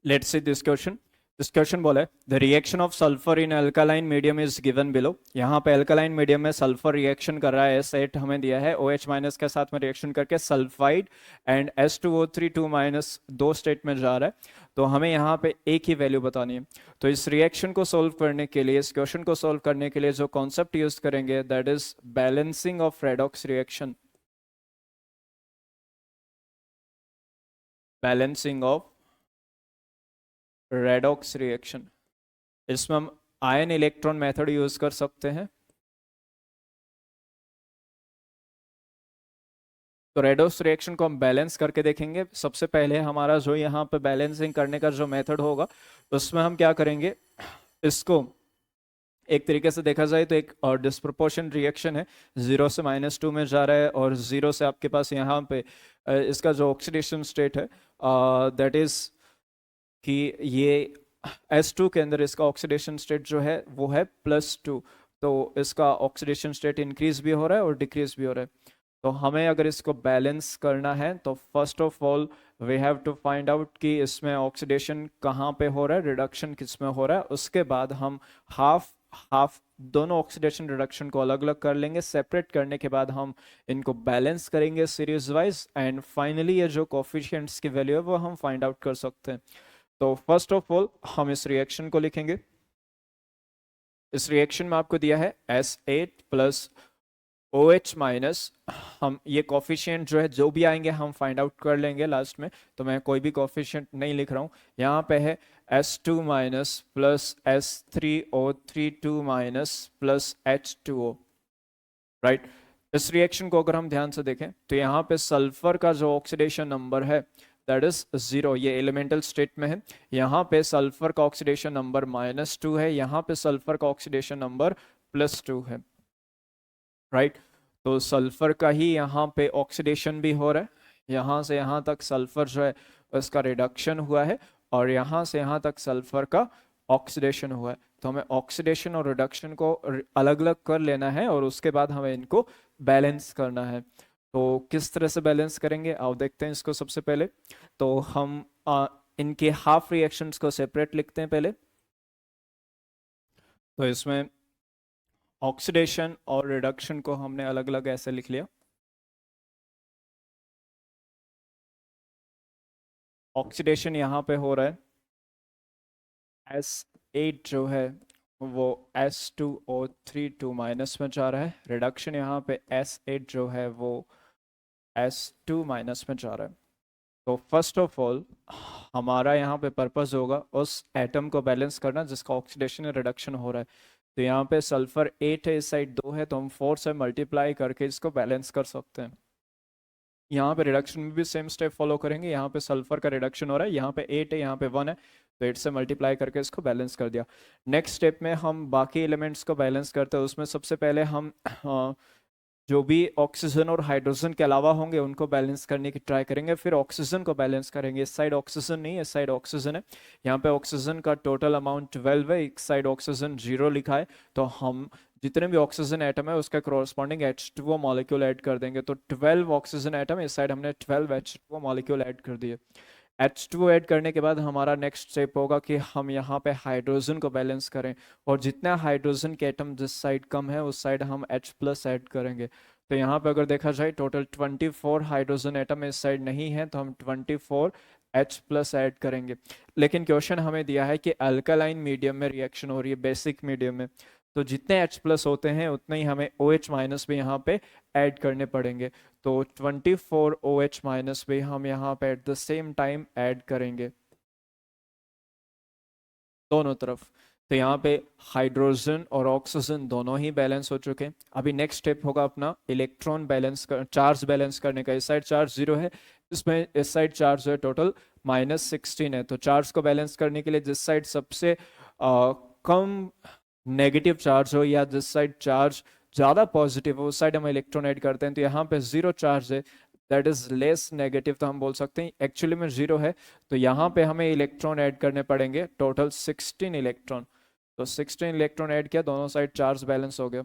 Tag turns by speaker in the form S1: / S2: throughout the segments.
S1: Let's see this question. This question बोला है the reaction of sulfur in alkaline medium is given below. यहाँ पे alkaline medium में sulfur reaction कर रहा है, S8 हमें दिया है, OH माइनस के साथ में रिएक्शन करके सल्फाइड एंड S2O3 2 माइनस दो स्टेट में जा रहा है, तो हमें यहाँ पे एक ही वैल्यू बतानी है। तो इस रिएक्शन को सोल्व करने के लिए, इस क्वेश्चन को सोल्व करने के लिए जो कॉन्सेप्ट यूज करेंगे that is balancing of redox reaction. Balancing of redox reaction, इसमें हम आयन इलेक्ट्रॉन मेथड यूज कर सकते हैं। तो रेडॉक्स रिएक्शन को हम बैलेंस करके देखेंगे। सबसे पहले हमारा जो यहाँ पे बैलेंसिंग करने का जो मेथड होगा उसमें हम क्या करेंगे, इसको एक तरीके से देखा जाए तो एक डिस्प्रोपोर्शन रिएक्शन है, 0 से -2 में जा रहा है और 0 से आपके पास यहाँ पे इसका जो ऑक्सीडेशन स्टेट है दैट इज कि ये S2 के अंदर इसका ऑक्सीडेशन स्टेट जो है वो है +2, तो इसका ऑक्सीडेशन स्टेट इंक्रीज भी हो रहा है और डिक्रीज भी हो रहा है। तो हमें अगर इसको बैलेंस करना है तो first of all we have to find out कि इसमें ऑक्सीडेशन कहाँ पे हो रहा है, रिडक्शन किस में हो रहा है। उसके बाद हम हाफ हाफ दोनों ऑक्सीडेशन रिडक्शन को अलग अलग कर लेंगे। सेपरेट करने के बाद हम इनको बैलेंस करेंगे सीरीज वाइज एंड फाइनली ये जो कोफिशिएंट्स की वैल्यू है वो हम फाइंड आउट कर सकते हैं। तो फर्स्ट ऑफ ऑल हम इस रिएक्शन को लिखेंगे। इस रिएक्शन में आपको दिया है S8 प्लस OH माइनस, हम ये कोफिशिएंट जो है जो भी आएंगे हम फाइंड आउट कर लेंगे लास्ट में, तो मैं कोई भी कोफिशिएंट नहीं लिख रहा हूँ। यहाँ पे है S2 minus plus S3O3 2 minus plus H2O, right. इस रिएक्शन को अगर हम ध्यान से देखें तो यहाँ पे सल्फर का जो ऑक्सीडेशन नंबर है दैट इज 0, ये एलिमेंटल स्टेट में है। यहाँ पे सल्फर का ऑक्सीडेशन नंबर -2 है, यहाँ पे सल्फर का ऑक्सीडेशन नंबर +2 है, राइट। तो सल्फर का ही यहाँ पे ऑक्सीडेशन भी हो रहा है, यहाँ से यहाँ तक सल्फर जो है उसका रिडक्शन हुआ है और यहाँ से यहाँ तक सल्फर का ऑक्सीडेशन हुआ है। तो हमें ऑक्सीडेशन और रिडक्शन को अलग अलग कर लेना है और उसके बाद हमें इनको बैलेंस करना है। तो किस तरह से बैलेंस करेंगे आओ देखते हैं इसको। सबसे पहले तो हम इनके हाफ रिएक्शंस को सेपरेट लिखते हैं पहले। तो इसमें ऑक्सीडेशन और रिडक्शन को हमने अलग अलग ऐसे लिख लिया। ऑक्सीडेशन यहाँ पे हो रहा है, S8 जो है वो S2O3 2 माइनस में जा रहा है। रिडक्शन यहाँ पे S8 जो है वो S2 माइनस में जा रहा है। तो फर्स्ट ऑफ ऑल हमारा यहाँ पे पर्पस होगा उस एटम को बैलेंस करना जिसका ऑक्सीडेशन या रिडक्शन हो रहा है। तो यहाँ पे सल्फर 8 है, इस साइड 2 है, तो हम 4 से मल्टीप्लाई करके इसको बैलेंस कर सकते हैं। यहाँ पे रिडक्शन में भी सेम स्टेप फॉलो करेंगे। यहाँ पे सल्फर का रिडक्शन हो रहा है, यहाँ पे 8 है, यहाँ पे 1 है, तो 8 से मल्टीप्लाई करके इसको बैलेंस कर दिया। नेक्स्ट स्टेप में हम बाकी एलिमेंट्स को बैलेंस करते हैं। उसमें सबसे पहले हम जो भी ऑक्सीजन और हाइड्रोजन के अलावा होंगे उनको बैलेंस करने की ट्राई करेंगे, फिर ऑक्सीजन को बैलेंस करेंगे। इस साइड ऑक्सीजन नहीं है, इस साइड ऑक्सीजन है। यहाँ पे ऑक्सीजन का टोटल अमाउंट 12 है, एक साइड ऑक्सीजन 0 लिखा है, तो हम जितने भी ऑक्सीजन एटम है उसका कोरस्पॉन्डिंग H2O मॉलिक्यूल ऐड कर देंगे। तो 12 ऑक्सीजन एटम, इस साइड हमने 12 H2O मॉलिक्यूल ऐड कर दिए। H2O ऐड करने के बाद हमारा नेक्स्ट स्टेप होगा कि हम यहाँ पे हाइड्रोजन को बैलेंस करें, और जितना हाइड्रोजन के एटम जिस साइड कम है उस साइड हम H+ ऐड करेंगे। तो यहाँ पे अगर देखा जाए टोटल 24 हाइड्रोजन एटम इस साइड नहीं है, तो हम 24 H+ ऐड करेंगे। लेकिन क्वेश्चन हमें दिया है कि अल्कालाइन मीडियम में रिएक्शन हो रही है, बेसिक मीडियम में, तो जितने H+ होते हैं उतने ही हमें OH- भी यहाँ पे ऐड करने पड़ेंगे। तो 24 OH- भी हम यहाँ पे at the same time add करेंगे दोनों तरफ। तो यहाँ पे हाइड्रोजन और ऑक्सीजन दोनों ही बैलेंस हो चुके हैं। अभी नेक्स्ट स्टेप होगा अपना इलेक्ट्रॉन बैलेंस कर, चार्ज बैलेंस करने का। इस साइड चार्ज 0 है, इसमें इस साइड चार्ज है टोटल -16 है। तो चार्ज को बैलेंस करने के लिए जिस साइड सबसे कम नेगेटिव चार्ज हो या जिस साइड चार्ज ज़्यादा पॉजिटिव हो उस साइड हम इलेक्ट्रॉन ऐड करते हैं। तो यहाँ पे 0 चार्ज है, दैट इज लेस नेगेटिव, तो हम बोल सकते हैं एक्चुअली में 0 है। तो यहाँ पे हमें इलेक्ट्रॉन ऐड करने पड़ेंगे टोटल 16 इलेक्ट्रॉन। तो 16 इलेक्ट्रॉन ऐड किया, दोनों साइड चार्ज बैलेंस हो गया।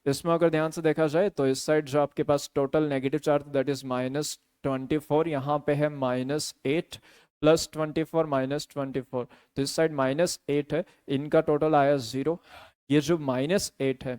S1: इसमें अगर ध्यान से देखा जाए तो इस साइड जो आपके पास total negative charge that is -24, यहाँ पे है -8, +24 -24, तो इस साइड -8 है, इनका टोटल आया 0। ये जो -8 है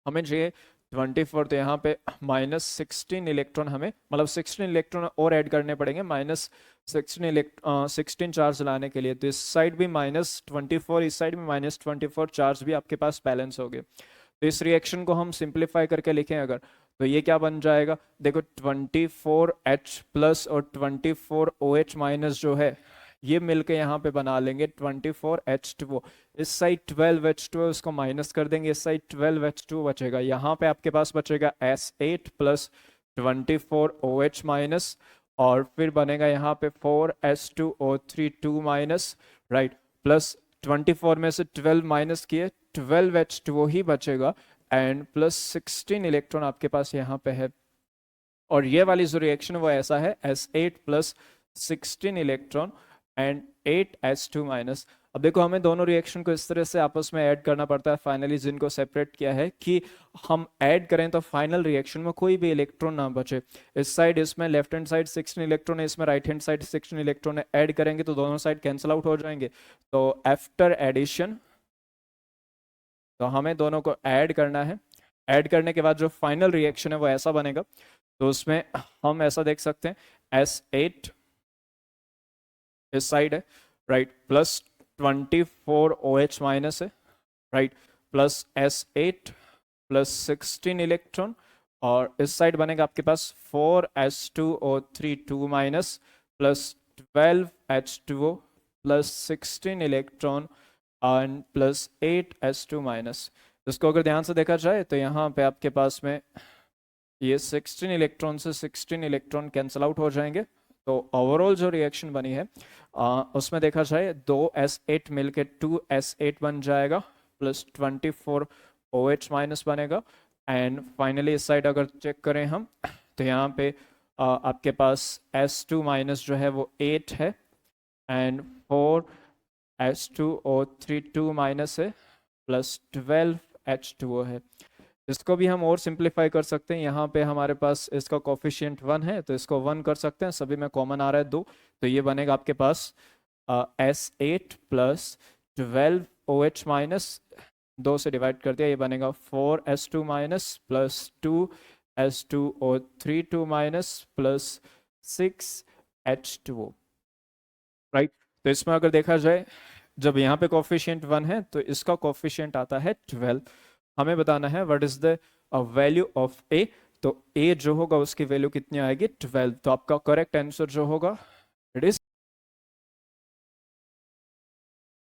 S1: हमें चाहिए 24, तो यहाँ पे -16 इलेक्ट्रॉन हमें, मतलब 16 इलेक्ट्रॉन और ऐड करने पड़ेंगे -16 चार्ज लाने के लिए। तो इस साइड भी -24, इस साइड में -24 चार्ज भी आपके पास बैलेंस हो गए। तो इस रिएक्शन को हम सिंप्लीफाई करके लिखें अगर, तो ये क्या बन जाएगा, देखो 24H प्लस और 24OH माइनस जो है ये मिलके यहाँ पे बना लेंगे 24H2O। इस साइड 12H2O, उसको माइनस कर देंगे, इस साइड 12H2O बचेगा, यहाँ पे आपके पास बचेगा S8 प्लस 24OH माइनस, और फिर बनेगा यहाँ पे 4S2O3 2 माइनस, राइट, प्लस 24 में से 12 माइनस किए 12H2O ही बचेगा, एंड प्लस 16 इलेक्ट्रॉन आपके पास यहाँ पे है। और ये वाली जो रिएक्शन वो ऐसा है, S8 plus 16 electron and 8S2 minus. अब देखो हमें दोनों रिएक्शन को इस तरह से आपस में ऐड करना पड़ता है फाइनली, जिनको सेपरेट किया है कि हम ऐड करें तो फाइनल रिएक्शन में कोई भी इलेक्ट्रॉन ना बचे। इस साइड इसमें लेफ्ट हैंड साइड 16 इलेक्ट्रॉन है, इसमें राइट हैंड साइड 16 इलेक्ट्रॉन है, ऐड करेंगे तो दोनों साइड कैंसिल आउट हो जाएंगे। तो आफ्टर एडिशन तो हमें दोनों को ऐड करना है, ऐड करने के बाद जो फाइनल रिएक्शन है वो ऐसा बनेगा। तो उसमें हम ऐसा देख सकते हैं, S8 इस साइड है, राइट, प्लस 24OH माइनस है, right, plus S8 plus 16 electron, और इस साइड बनेगा आपके पास 4S2O3 2 minus plus 12H2O plus 16 electron and plus 8S2 minus. इसको अगर ध्यान से देखा जाए तो यहाँ पे आपके पास में ये 16 इलेक्ट्रॉन से 16 इलेक्ट्रॉन कैंसिल आउट हो जाएंगे। तो ओवरऑल जो रिएक्शन बनी है उसमें देखा जाए 2S8 मिलके 2S8 बन जाएगा, प्लस 24OH माइनस बनेगा, एंड फाइनली इस साइड अगर चेक करें हम तो यहाँ पे आपके पास S2 माइनस जो है वो 8 है, एंड 4S2O3 2 माइनस है, प्लस 12H2O है। इसको भी हम और सिंप्लीफाई कर सकते हैं, यहाँ पे हमारे पास इसका कोफिशिएंट 1 है तो इसको 1 कर सकते हैं, सभी में कॉमन आ रहा है 2, तो ये बनेगा आपके पास S8 प्लस 12OH माइनस, 2 से डिवाइड कर दिया, ये बनेगा 4S2 minus plus 2S2O3 2 minus plus 6H2O, right. तो इसमें अगर देखा जाए जब यहाँ पे कोफिशिएंट 1 है तो इसका कोफिशिएंट आता है 12। हमें बताना है what is the value of A, तो ए जो होगा उसकी वैल्यू कितनी आएगी 12। तो आपका करेक्ट आंसर जो होगा